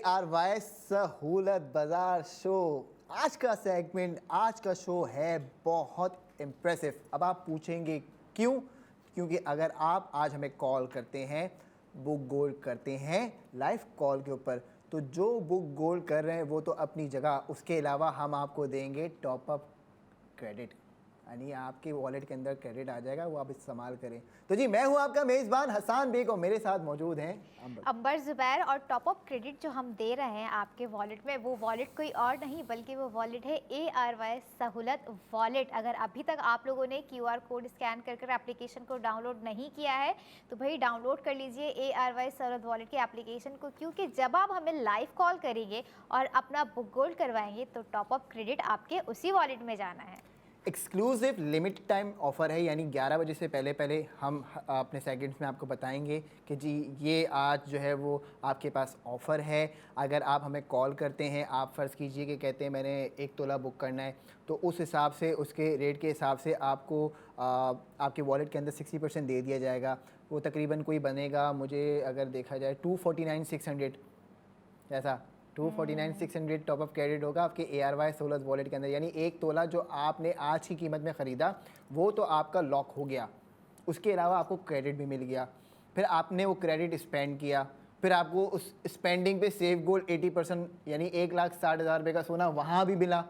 ARY सहूलत बाजार show. आज का सेगमेंट, आज का शो है बहुत इम्प्रेसिव। अब आप पूछेंगे क्यों? क्योंकि अगर आप आज हमें कॉल करते हैं, बुक गोल्ड करते हैं लाइव कॉल के ऊपर, तो जो बुक गोल्ड कर रहे हैं वो तो अपनी जगह, उसके अलावा हम आपको देंगे टॉप अप क्रेडिट, यानी आपके वॉलेट के अंदर क्रेडिट आ जाएगा, वो आप इस्तेमाल करें। तो जी, मैं हूं आपका मेज़बान हसान बेग और मेरे साथ मौजूद हैं अंबर ज़ुबैर। और टॉप अप क्रेडिट जो हम दे रहे हैं आपके वॉलेट में, वो वॉलेट कोई और नहीं बल्कि वो वॉलेट है ARY सहूलत वॉलेट। अगर अभी तक आप लोगों ने QR कोड स्कैन कर एप्लीकेशन को डाउनलोड नहीं किया है तो भाई डाउनलोड कर लीजिए ARY सहूलत वॉलेट के एप्लीकेशन को, क्योंकि जब आप हमें लाइव कॉल करेंगे और अपना बुक गोल्ड करवाएंगे तो टॉप अप क्रेडिट आपके उसी वॉलेट में जाना है। एक्सक्लूसिव लिमिट टाइम ऑफ़र है, यानी 11 बजे से पहले पहले हम अपने सेगमेंट्स में आपको बताएंगे कि जी ये आज जो है वो आपके पास ऑफ़र है। अगर आप हमें कॉल करते हैं, आप फ़र्ज़ कीजिए कि कहते हैं मैंने 1 तोला बुक करना है, तो उस हिसाब से, उसके रेट के हिसाब से आपको आपके वॉलेट के अंदर 60% दे दिया जाएगा। वो तकरीबन कोई बनेगा, मुझे अगर देखा जाए 249,600 ऐसा 249,600 टॉप अप क्रेडिट होगा आपके ARY सहूलत वॉलेट के अंदर। यानी 1 तोला जो आपने आज की कीमत में ख़रीदा वो तो आपका लॉक हो गया, उसके अलावा आपको क्रेडिट भी मिल गया। फिर आपने वो क्रेडिट स्पेंड किया, फिर आपको उस स्पेंडिंग पे सेफ गोल्ड 80% यानी 1,60,000 रुपये का सोना वहाँ भी मिला।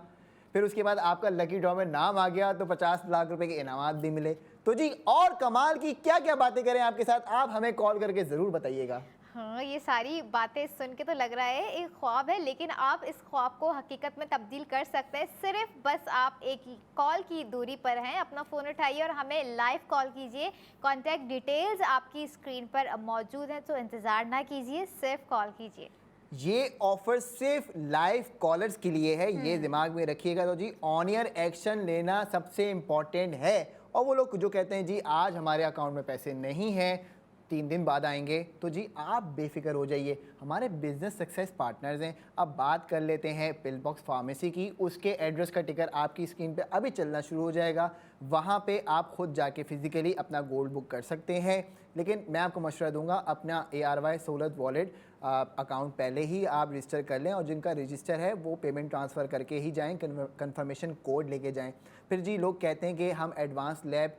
फिर उसके बाद आपका लकी ड्रॉ में नाम आ गया तो 50 लाख रुपए के इनामात भी मिले। तो जी, और कमाल की क्या क्या बातें करें आपके साथ, आप हमें कॉल करके ज़रूर बताइएगा। हाँ, ये सारी बातें सुन के तो लग रहा है एक ख्वाब है, लेकिन आप इस ख्वाब को हकीकत में तब्दील कर सकते हैं। सिर्फ बस आप एक कॉल की दूरी पर हैं। अपना फ़ोन उठाइए और हमें लाइव कॉल कीजिए। कॉन्टैक्ट डिटेल्स आपकी स्क्रीन पर मौजूद हैं, तो इंतज़ार ना कीजिए, सिर्फ कॉल कीजिए। ये ऑफर सिर्फ लाइव कॉलर्स के लिए है, ये दिमाग में रखिएगा। तो जी, ऑन ईयर एक्शन लेना सबसे इम्पॉर्टेंट है। और वो लोग जो कहते हैं जी आज हमारे अकाउंट में पैसे नहीं हैं, 3 दिन बाद आएंगे, तो जी आप बेफिक्र हो जाइए, हमारे बिजनेस सक्सेस पार्टनर्स हैं। अब बात कर लेते हैं पिल बॉक्स फार्मेसी की। उसके एड्रेस का टिकर आपकी स्क्रीन पे अभी चलना शुरू हो जाएगा। वहाँ पे आप खुद जाके फिजिकली अपना गोल्ड बुक कर सकते हैं, लेकिन मैं आपको मशवरा दूंगा अपना ARY सहूलत वॉलेट अकाउंट पहले ही आप रजिस्टर कर लें, और जिनका रजिस्टर है वो पेमेंट ट्रांसफ़र करके ही जाएं, कन्फर्मेशन कोड लेके जाएं। फिर जी लोग कहते हैं कि हम एडवांस लैब,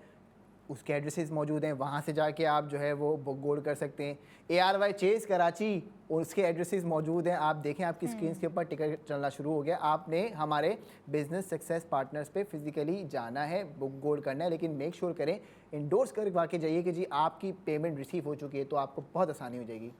उसके एड्रेसेस मौजूद हैं, वहाँ से जाके आप जो है वो बुक गोल्ड कर सकते हैं। ARY चेस कराची, उसके एड्रेसेस मौजूद हैं, आप देखें आपकी स्क्रीन के ऊपर टिकट चलना शुरू हो गया। आपने हमारे बिजनेस सक्सेस पार्टनर्स पे फिजिकली जाना है, बुक गोल्ड करना है, लेकिन मेक श्योर करें, इंडोर्स करवा के जाइए कि जी आपकी पेमेंट रिसीव हो चुकी है, तो आपको बहुत आसानी हो जाएगी।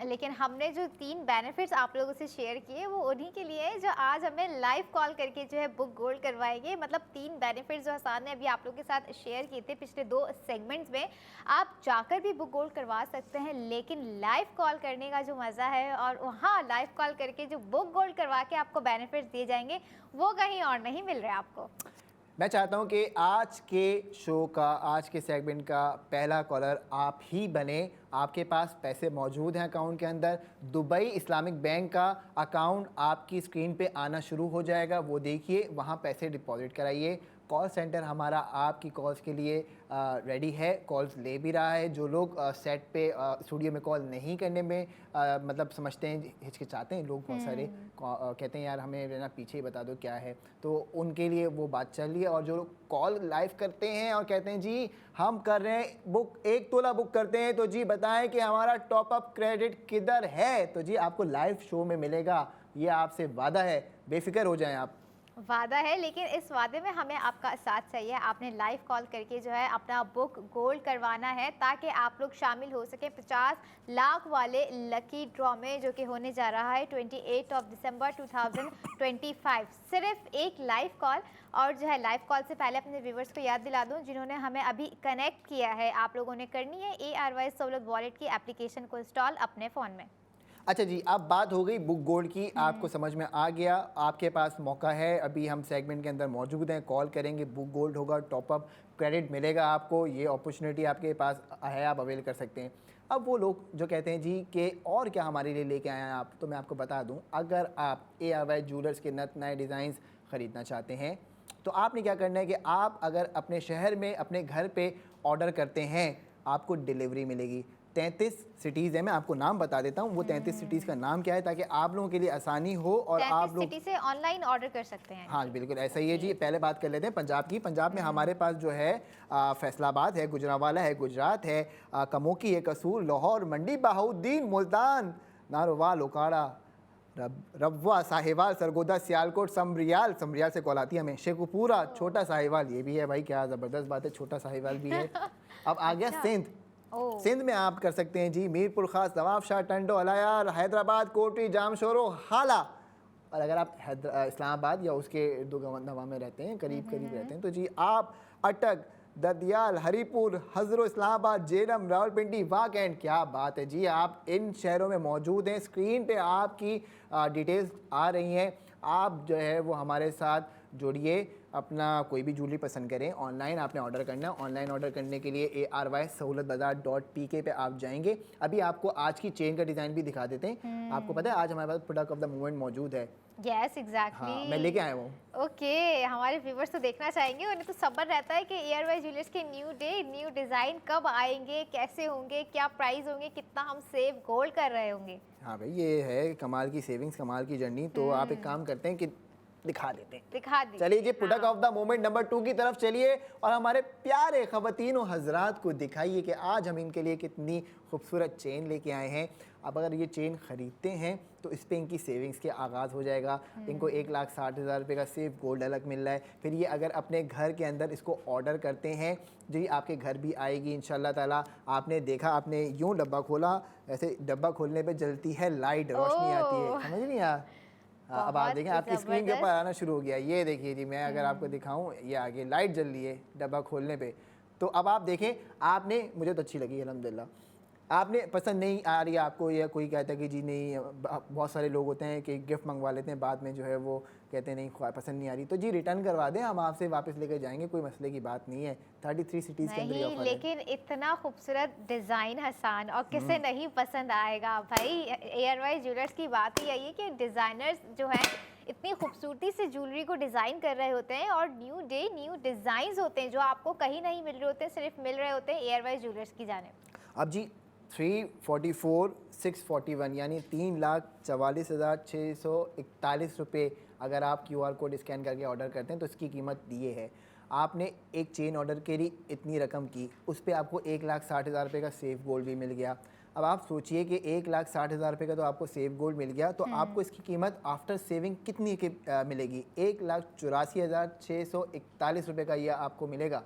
लेकिन हमने जो 3 बेनिफिट्स आप लोगों से शेयर किए वो उन्हीं के लिए है जो आज हमें लाइव कॉल करके जो है बुक गोल्ड करवाएंगे। मतलब 3 बेनिफिट्स जो हसान ने अभी आप लोगों के साथ शेयर किए थे पिछले 2 सेगमेंट्स में, आप जाकर भी बुक गोल्ड करवा सकते हैं, लेकिन लाइव कॉल करने का जो मज़ा है और वहाँ लाइव कॉल करके जो बुक गोल्ड करवा के आपको बेनिफिट्स दिए जाएंगे वो कहीं और नहीं मिल रहे आपको। मैं चाहता हूं कि आज के शो का, आज के सेगमेंट का पहला कॉलर आप ही बने। आपके पास पैसे मौजूद हैं अकाउंट के अंदर, दुबई इस्लामिक बैंक का अकाउंट आपकी स्क्रीन पे आना शुरू हो जाएगा, वो देखिए, वहाँ पैसे डिपॉजिट कराइए। कॉल सेंटर हमारा आपकी कॉल्स के लिए रेडी है, कॉल्स ले भी रहा है। जो लोग सेट पे स्टूडियो में कॉल नहीं करने में मतलब समझते हैं, हिचकिचाते हैं लोग बहुत सारे, कहते हैं यार हमें ना पीछे ही बता दो क्या है, तो उनके लिए वो बात चल रही है। और जो लोग कॉल लाइव करते हैं और कहते हैं जी हम कर रहे हैं बुक, 1 तोला बुक करते हैं, तो जी बताएं कि हमारा टॉप अप क्रेडिट किधर है, तो जी आपको लाइव शो में मिलेगा, ये आपसे वादा है, बेफिक्र हो जाएं आप। वादा है, लेकिन इस वादे में हमें आपका साथ चाहिए। आपने लाइव कॉल करके जो है अपना बुक गोल्ड करवाना है ताकि आप लोग शामिल हो सकें 50 लाख वाले लकी ड्रॉ में, जो कि होने जा रहा है 28 दिसंबर 2025। सिर्फ एक लाइव कॉल। और जो है लाइव कॉल से पहले अपने व्यूवर्स को याद दिला दूं जिन्होंने हमें अभी कनेक्ट किया है, आप लोगों ने करनी है ARY सहूलत वॉलेट की एप्लीकेशन को इंस्टॉल अपने फ़ोन में। अच्छा जी, अब बात हो गई बुक गोल्ड की, आपको समझ में आ गया, आपके पास मौका है, अभी हम सेगमेंट के अंदर मौजूद हैं, कॉल करेंगे, बुक गोल्ड होगा, टॉप अप क्रेडिट मिलेगा आपको, ये अपॉर्चुनिटी आपके पास है, आप अवेल कर सकते हैं। अब वो लोग जो कहते हैं जी कि और क्या हमारे लिए लेके आए हैं आप, तो मैं आपको बता दूं, अगर आप ARY ज्वेलर्स के नए डिज़ाइंस ख़रीदना चाहते हैं, तो आपने क्या करना है कि आप अगर अपने शहर में अपने घर पे ऑर्डर करते हैं, आपको डिलीवरी मिलेगी। 33 सिटीज़ है, मैं आपको नाम बता देता हूँ वो 33 सिटीज़ का नाम क्या है ताकि आप लोगों के लिए आसानी हो और आप लोग सिटी से ऑनलाइन ऑर्डर कर सकते हैं। हाँ बिल्कुल ऐसा ही है जी। पहले बात कर लेते हैं पंजाब की। पंजाब में हमारे पास जो है फैसलाबाद है, गुजरांवाला है, गुजरात है, कमोकी है, कसूर, लाहौर, मंडी, बहाउद्दीन, मुल्तान, नारोवाल, ओकाड़ा, रबवा, साहिवाल, सरगोदा, सियालकोट, समरियाल, समरियाल से कॉल आती है हमें, शेखुपुरा, छोटा साहिवाल, ये भी है भाई, क्या ज़बरदस्त बात है, छोटा साहिवाल भी है। अब आ गया सिंध। सिंध में आप कर सकते हैं जी मीरपुर खास, नवाबशाह, टंडो, अलायार, हैदराबाद, कोटरी, जामशोरो, हाला। और अगर आप इस्लामाबाद या उसके नवा में रहते हैं, करीब करीब रहते हैं, तो जी आप अटक, ददियाल, हरीपुर, हजरो, इस्लामाबाद, जेलम, रावलपिंडी, वाकैंड, क्या बात है जी, आप इन शहरों में मौजूद हैं। स्क्रीन पे आपकी डिटेल्स आ रही हैं, आप जो है वो हमारे साथ जुड़िए, अपना कोई भी ज्वेलरी पसंद करें। ऑनलाइन आपने ऑर्डर करना है, ऑनलाइन ऑर्डर करने के लिए ARY-सहूलतबाजार.pk पे आप जाएंगे। अभी आपको आज की चेन का डिज़ाइन भी दिखा देते हैं। आपको पता है आज हमारे पास प्रोडक्ट ऑफ द मोमेंट मौजूद है। यस एग्जैक्टली, हाँ मैं लेके आया हूँ। ओके, हमारे व्यूवर्स तो देखना चाहेंगे, उन्हें तो सब्र रहता है कि ARY ज्वेलर्स के न्यू डे न्यू डिज़ाइन कब आएंगे, कैसे होंगे, क्या प्राइस होंगे, कितना हम सेव गोल्ड कर रहे होंगे। हाँ भाई ये है कमाल की सेविंग्स, कमाल की जर्नी। तो आप एक काम करते हैं कि दिखा देते हैं, दिखा दी। चलिए जी product of the moment number 2 की तरफ चलिए और हमारे प्यारे ख़वातीन हजरात को दिखाइए कि आज हम इनके लिए कितनी खूबसूरत चेन लेके आए हैं। अब अगर ये चेन ख़रीदते हैं तो इस पे इनकी सेविंग्स के आगाज़ हो जाएगा। इनको 1,60,000 रुपये का सेफ गोल्ड अलग मिल रहा है। फिर ये अगर अपने घर के अंदर इसको ऑर्डर करते हैं जी आपके घर भी आएगी इंशाल्लाह ताला। आपने देखा, आपने यूँ डब्बा खोला, ऐसे डब्बा खोलने पे जलती है लाइट, रोशनी आती है, समझ नहीं यार। अब आप देखें आपकी स्क्रीन के ऊपर आना शुरू हो गया। ये देखिए जी, मैं अगर आपको दिखाऊं, ये आगे लाइट जल रही है डब्बा खोलने पे। तो अब आप देखें, आपने, मुझे तो अच्छी लगी अल्हम्दुलिल्लाह, आपने पसंद नहीं आ रही है आपको, या कोई कहता है कि जी नहीं, बहुत सारे लोग होते हैं कि गिफ्ट मंगवा लेते हैं, बाद में जो है वो कहते हैं नहीं पसंद नहीं आ रही, तो जी रिटर्न करवा दें, हम आपसे वापस लेकर जाएंगे, कोई मसले की बात नहीं है। 33 सिटीज़ के अंदर ये ऑफर है। लेकिन इतना खूबसूरत डिज़ाइन हसन, और किसे नहीं पसंद आएगा भाई। ARY ज्वेलर्स की बात ही यही है कि डिज़ाइनर्स जो हैं इतनी खूबसूरती से ज्वेलरी को डिज़ाइन कर रहे होते हैं, और न्यू डे न्यू डिज़ाइंस होते हैं जो आपको कहीं नहीं मिल रहे होते हैं, सिर्फ मिल रहे होते हैं ARY ज्वेलर्स की जानिब। अब जी 344,641 यानी 3,44,641 रुपये अगर आप QR कोड स्कैन करके ऑर्डर करते हैं तो इसकी कीमत ये है। आपने एक चेन ऑर्डर करी, इतनी रकम की, उस पर आपको 1,60,000 रुपये का सेफ गोल्ड भी मिल गया। अब आप सोचिए कि 1,60,000 रुपये का तो आपको सेफ गोल्ड मिल गया, तो आपको इसकी कीमत आफ्टर सेविंग कितनी की मिलेगी? 1,84,641 रुपये का यह आपको मिलेगा।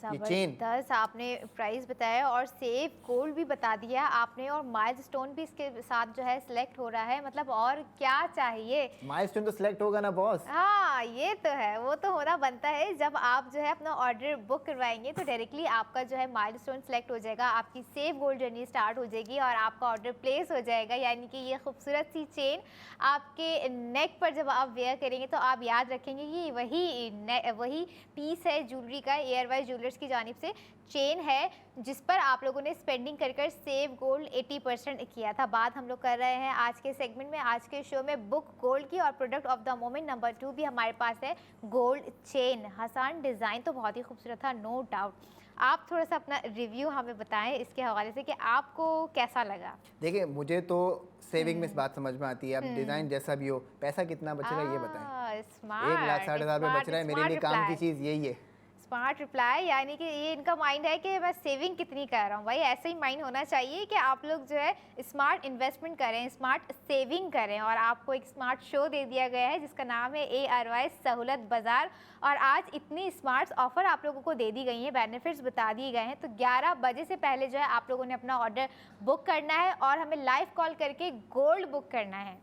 जबरदस्त आपने प्राइस बताया और सेफ गोल्ड भी बता दिया आपने, और माइलस्टोन भी इसके साथ जो है सिलेक्ट हो रहा है। मतलब और क्या चाहिए? माइलस्टोन तो सिलेक्ट होगा ना बॉस। हाँ ये तो है, वो तो होना बनता है। जब आप जो है अपना ऑर्डर बुक करवाएंगे तो डायरेक्टली आपका जो है माइलस्टोन सिलेक्ट हो जाएगा, आपकी सेफ गोल्ड जर्नी स्टार्ट हो जाएगी और आपका ऑर्डर प्लेस हो जाएगा। यानी कि ये खूबसूरत सी चेन आपके नेक पर जब आप वेयर करेंगे तो आप याद रखेंगे कि वही पीस है ज्वेलरी का, ARY ज्वेलर्स की जानिब से चेन है जिस पर आप लोगों ने स्पेंडिंग कर सेव गोल्ड 80% किया था। बात हम लोग कर रहे हैं आज के सेगमेंट में, आज के शो में बुक गोल्ड की, और product of the moment number 2 भी हमारे पास है गोल्ड चेन। हसन डिज़ाइन तो बहुत ही खूबसूरत था, नो डाउट। आप थोड़ा सा अपना रिव्यू हमें बताएं इसके हवाले से कि आपको कैसा लगा। देखिए मुझे तो सेविंग में इस बात समझ में आती है, अब डिज़ाइन जैसा भी हो, पैसा कितना बच रहा है ये बताएं। 1,60,000 रुपये बच रहा है, मेरे लिए काम की चीज़ यही है। स्मार्ट रिप्लाई, यानी कि ये इनका माइंड है कि मैं सेविंग कितनी कर रहा हूँ। भाई ऐसे ही माइंड होना चाहिए कि आप लोग जो है स्मार्ट इन्वेस्टमेंट करें, स्मार्ट सेविंग करें। और आपको एक स्मार्ट शो दे दिया गया है जिसका नाम है ARY सहूलत बाज़ार, और आज इतनी स्मार्ट ऑफर आप लोगों को दे दी गई हैं, बेनिफिट्स बता दिए गए हैं। तो 11 बजे से पहले जो है आप लोगों ने अपना ऑर्डर बुक करना है और हमें लाइव कॉल करके गोल्ड बुक करना है।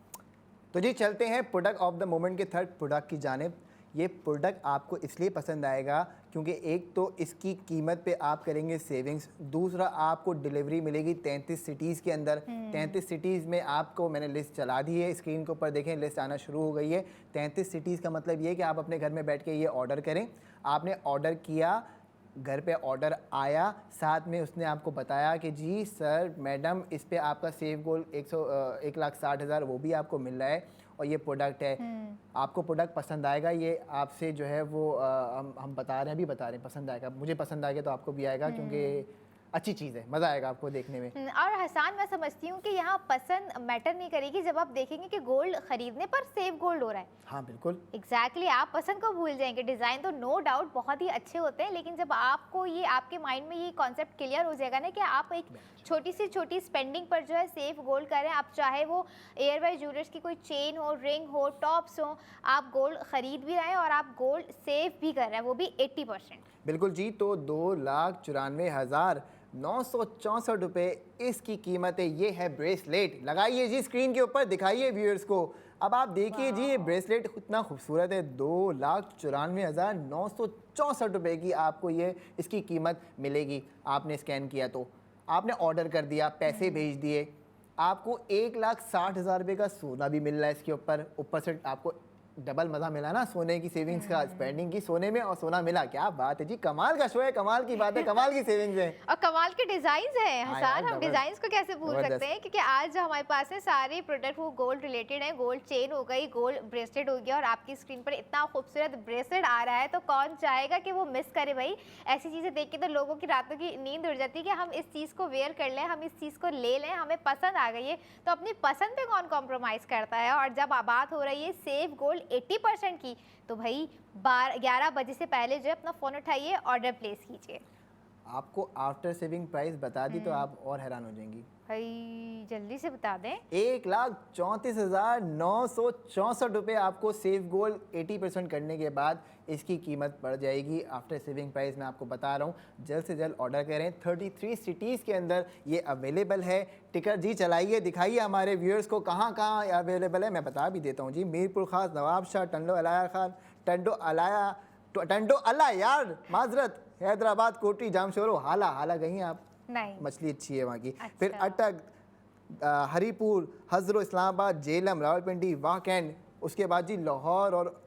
तो जी चलते हैं प्रोडक्ट ऑफ द मोमेंट के थर्ड प्रोडक्ट की जानिब। ये प्रोडक्ट आपको इसलिए पसंद आएगा क्योंकि एक तो इसकी कीमत पे आप करेंगे सेविंग्स, दूसरा आपको डिलीवरी मिलेगी 33 सिटीज़ के अंदर। 33 सिटीज़ में आपको, मैंने लिस्ट चला दी है, स्क्रीन के ऊपर देखें लिस्ट आना शुरू हो गई है। 33 सिटीज़ का मतलब ये है कि आप अपने घर में बैठ के ये ऑर्डर करें। आपने ऑर्डर किया, घर पे ऑर्डर आया, साथ में उसने आपको बताया कि जी सर मैडम इस पे आपका सेफ गोल्ड 1,60,000 वो भी आपको मिल रहा है और ये प्रोडक्ट है। आपको प्रोडक्ट पसंद आएगा, ये आपसे जो है वो हम बता रहे हैं, अभी बता रहे हैं, पसंद आएगा। मुझे पसंद आएगा तो आपको भी आएगा, क्योंकि अच्छी चीज़ है, मज़ा आएगा आपको देखने में। और हसन, मैं समझती हूँ कि यहाँ पसंद मैटर नहीं करेगी जब आप देखेंगे कि गोल्ड खरीदने पर सेफ गोल्ड हो रहा है। हाँ बिल्कुल। एग्जैक्टली आप पसंद को भूल जाएंगे। डिज़ाइन तो नो डाउट बहुत ही अच्छे होते हैं, लेकिन जब आपको ये आपके माइंड में ये कॉन्सेप्ट क्लियर हो जाएगा ना कि आप एक छोटी से छोटी स्पेंडिंग पर जो है सेफ गोल्ड कर रहे हैं, आप चाहे वो एयरवाइज ज्वेलर्स की कोई चेन हो, रिंग हो, टॉप्स हो, आप गोल्ड खरीद भी रहे हैं और आप गोल्ड सेफ भी कर रहे हैं, वो भी 80%। बिल्कुल जी। तो 2,94,964 रुपये इसकी कीमत है। ये है ब्रेसलेट, लगाइए जी स्क्रीन के ऊपर, दिखाइए व्यूअर्स को। अब आप देखिए जी, ये ब्रेसलेट इतना खूबसूरत है। 2,94,964 रुपये की आपको ये इसकी कीमत मिलेगी। आपने स्कैन किया तो आपने ऑर्डर कर दिया, पैसे भेज दिए, आपको 1,60,000 रुपये का सोना भी मिल रहा है इसके ऊपर से आपको डबल मज़ा मिला ना, सोने की सेविंग्स का, स्पेंडिंग की सोने में और सोना मिला। क्या बात है जी, कमाल का शो है, कमाल की बात है, कमाल की सेविंग्स है और कमाल के डिजाइन हैं हाँ हसन। यार, हम डिजाइन को कैसे भूल जबरदस्त। सकते हैं, क्योंकि आज जो हमारे पास है सारे प्रोडक्ट वो गोल्ड रिलेटेड हैं। गोल्ड चेन हो गई, गोल्ड ब्रेसलेट हो गया, और आपकी स्क्रीन पर इतना खूबसूरत ब्रेसलेट आ रहा है तो कौन चाहेगा कि वो मिस करे भाई। ऐसी चीज़ें देख के तो लोगों की रातों की नींद उड़ जाती है कि हम इस चीज़ को वेयर कर लें, हम इस चीज़ को ले लें, हमें पसंद आ गई है। तो अपनी पसंद पे कौन कॉम्प्रोमाइज़ करता है। और जब बात हो रही है सेफ गोल्ड 80% की, तो भाई 11 बजे से पहले जो है अपना फ़ोन उठाइए, ऑर्डर प्लेस कीजिए। आपको आफ्टर सेविंग प्राइस बता दी तो आप और हैरान हो जाएंगी। भाई जल्दी से बता दें। 1,34,964 रुपये आपको सेफ गोल्ड 80% करने के बाद इसकी कीमत पड़ जाएगी। आफ्टर सेविंग प्राइस मैं आपको बता रहा हूँ, जल्द से जल्द ऑर्डर करें। 33 सिटीज़ के अंदर ये अवेलेबल है। टिकट जी चलाइए, दिखाइए हमारे व्यूअर्स को कहाँ कहाँ अवेलेबल है। मैं बता भी देता हूँ जी, मीरपुर खास, नवाबशाह, टंडो अला यार माजरत, हैदराबाद, कोटी, जामशोरो, हाला गई हैं आप? नहीं। मछली अच्छी है वहाँ की। अच्छा। फिर अटक, हरीपुर, हजरो, इस्लामाबाद, जेलम, रावलपिंडी, वाकैंड, उसके बाद जी लाहौर और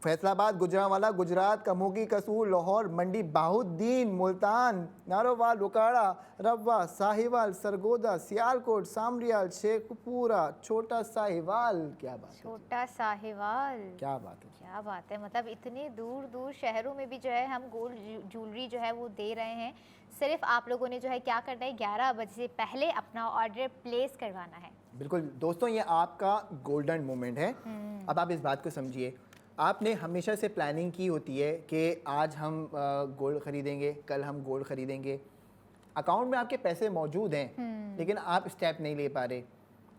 फैसलाबाद, गुजरांवाला, गुजरात, कमोगी, कसूर, लाहौर, मंडी, बाहुद्दीन, मुल्तान, नारोवाल, रुकाड़ा, रब्वा, साहिवाल, सरगोदा, सियालकोट, सामरियाल, शेखपुरा, छोटा साहिवाल। क्या बात है, छोटा साहिवाल। क्या बात है, क्या बात है, मतलब इतने दूर दूर शहरों में भी जो है हम गोल्ड ज्वेलरी जो है वो दे रहे हैं। सिर्फ आप लोगों ने जो है क्या करना है, 11 बजे से पहले अपना ऑर्डर प्लेस करवाना है। बिल्कुल दोस्तों, ये आपका गोल्डन मोमेंट है। अब आप इस बात को समझिए, आपने हमेशा से प्लानिंग की होती है कि आज हम गोल्ड ख़रीदेंगे, कल हम गोल्ड ख़रीदेंगे, अकाउंट में आपके पैसे मौजूद हैं लेकिन आप स्टेप नहीं ले पा रहे,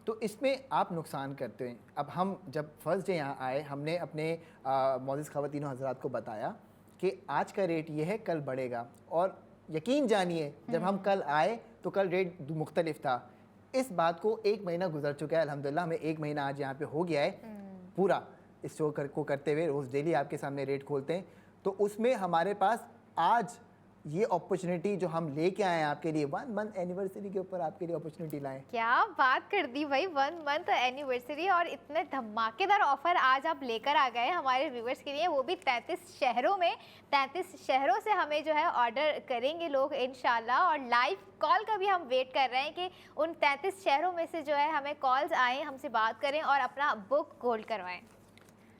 तो इसमें आप नुकसान करते हैं। अब हम जब फर्स्ट डे यहाँ आए, हमने अपने मौजूद ख़वातीनों हज़रात को बताया कि आज का रेट ये है, कल बढ़ेगा, और यकीन जानिए जब हम कल आए तो कल रेट मुख्तलिफ था। इस बात को 1 महीना गुजर चुका है, अल्हम्दुलिल्लाह हमें 1 महीना आज यहाँ पे हो गया है पूरा। इस शो को करते हुए रोज़ डेली आपके सामने रेट खोलते हैं, तो उसमें हमारे पास आज ये अपॉर्चुनिटी जो हम लेके आए हैं आपके लिए, 1 मंथ एनिवर्सरी के ऊपर आपके लिए अपॉर्चुनिटी लाएं। क्या बात कर दी भाई, 1 मंथ एनिवर्सरी और इतने धमाकेदार ऑफर आज आप लेकर आ गए हमारे व्यूवर्स के लिए, वो भी 33 शहरों में। 33 शहरों से हमें जो है ऑर्डर करेंगे लोग इंशाल्लाह, और लाइव कॉल का भी हम वेट कर रहे हैं कि उन 33 शहरों में से जो है हमें कॉल्स आएँ, हमसे बात करें और अपना बुक गोल्ड करवाएं।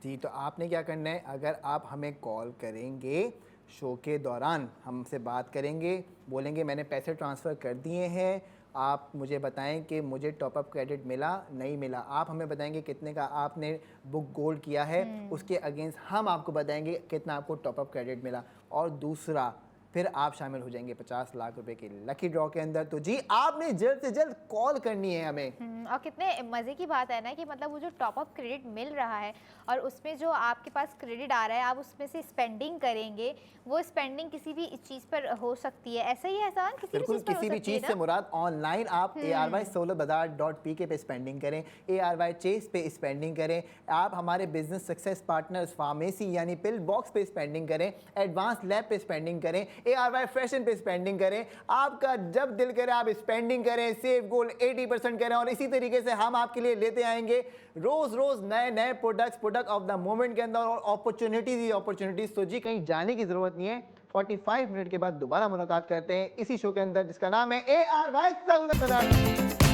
जी, तो आपने क्या करना है, अगर आप हमें कॉल करेंगे शो के दौरान, हमसे बात करेंगे, बोलेंगे मैंने पैसे ट्रांसफ़र कर दिए हैं, आप मुझे बताएं कि मुझे टॉपअप क्रेडिट मिला नहीं मिला। आप हमें बताएंगे कितने का आपने बुक गोल्ड किया है, उसके अगेंस्ट हम आपको बताएंगे कितना आपको टॉपअप क्रेडिट मिला। और दूसरा, फिर आप शामिल हो जाएंगे 50 लाख रुपए के लकी ड्रॉ के अंदर। तो जी आपने जल्द से जल्द कॉल करनी है हमें। और कितने मज़े की बात है ना कि मतलब वो जो टॉपअप क्रेडिट मिल रहा है और उसमें जो आपके पास क्रेडिट आ रहा है, आप उसमें से स्पेंडिंग करेंगे, वो स्पेंडिंग किसी भी चीज़ पर हो सकती है। ऐसा ही है एहसान, किसी बिल्कुल, किसी भी चीज़ से मुराद ऑनलाइन आप ARY16bazaar.pk पे स्पेंडिंग करें, ARY चेस पे स्पेंडिंग करें, आप हमारे बिजनेस सक्सेस पार्टनर्स फार्मेसी यानी पिल बॉक्स पे स्पेंडिंग करें, एडवांस लैब पे स्पेंडिंग करें, ARY फैशन पे स्पेंडिंग करें। आपका जब दिल करे आप स्पेंडिंग करें, सेफ गोल्ड 80% करें, और इसी तरीके से हम आपके लिए लेते आएंगे रोज़ नए नए प्रोडक्ट ऑफ द मोमेंट के अंदर, और अपॉर्चुनिटीज़ ही अपॉर्चुनिटीज़। तो जी कहीं जाने की ज़रूरत नहीं है, 45 मिनट के बाद दोबारा मुलाकात करते हैं इसी शो के अंदर जिसका नाम है ARY16bazaar।